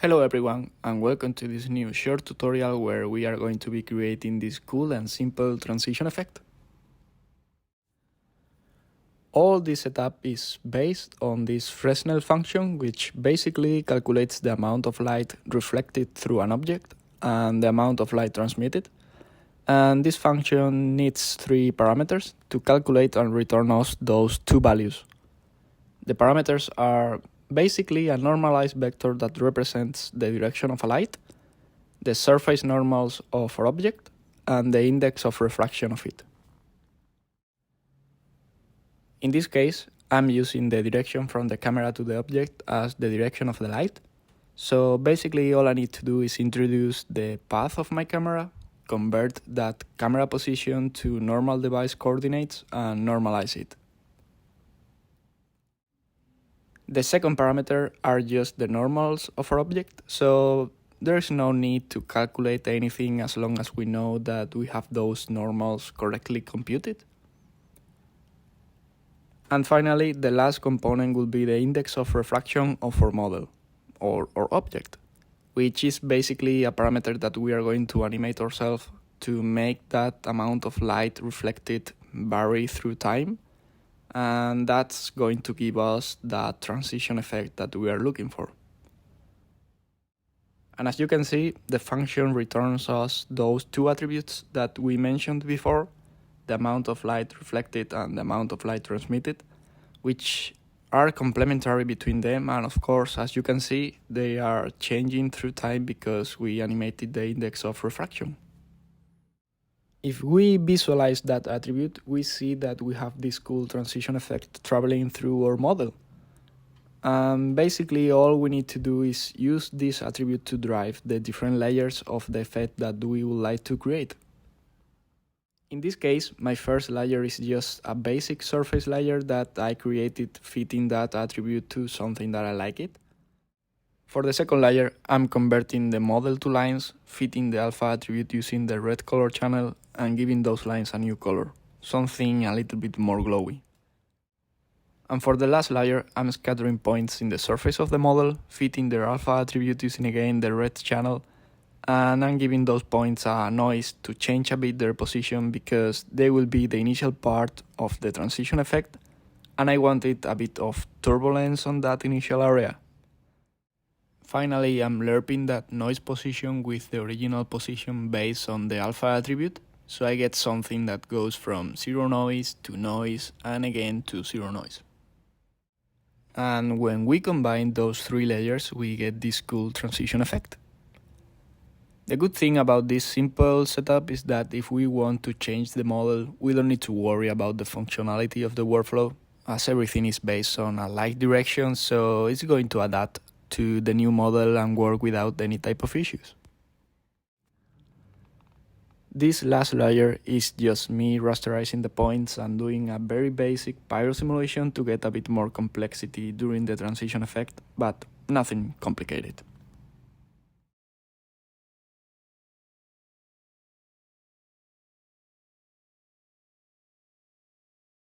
Hello everyone, and welcome to this new short tutorial where we are going to be creating this cool and simple transition effect. All this setup is based on this Fresnel function, which basically calculates the amount of light reflected through an object and the amount of light transmitted. And this function needs three parameters to calculate and return us those two values. The parameters are basically a normalized vector that represents the direction of a light, the surface normals of our object, and the index of refraction of it. In this case, I'm using the direction from the camera to the object as the direction of the light. So basically all I need to do is introduce the path of my camera, convert that camera position to normal device coordinates, and normalize it. The second parameter are just the normals of our object, so there's no need to calculate anything as long as we know that we have those normals correctly computed. And finally, the last component will be the index of refraction of our model, or object, which is basically a parameter that we are going to animate ourselves to make that amount of light reflected vary through time. And that's going to give us that transition effect that we are looking for. And as you can see, the function returns us those two attributes that we mentioned before, the amount of light reflected and the amount of light transmitted, which are complementary between them, and of course, as you can see, they are changing through time because we animated the index of refraction. If we visualize that attribute, we see that we have this cool transition effect traveling through our model. Basically, all we need to do is use this attribute to drive the different layers of the effect that we would like to create. In this case, my first layer is just a basic surface layer that I created fitting that attribute to something that I like it. For the second layer, I'm converting the model to lines, fitting the alpha attribute using the red color channel and giving those lines a new color, something a little bit more glowy. And for the last layer, I'm scattering points in the surface of the model, fitting their alpha attribute using again the red channel, and I'm giving those points a noise to change a bit their position because they will be the initial part of the transition effect, and I wanted a bit of turbulence on that initial area. Finally, I'm lerping that noise position with the original position based on the alpha attribute, so I get something that goes from zero noise to noise and again to zero noise. And when we combine those three layers, we get this cool transition effect. The good thing about this simple setup is that if we want to change the model, we don't need to worry about the functionality of the workflow, as everything is based on a light direction, so it's going to adapt to the new model and work without any type of issues. This last layer is just me rasterizing the points and doing a very basic pyro simulation to get a bit more complexity during the transition effect, but nothing complicated.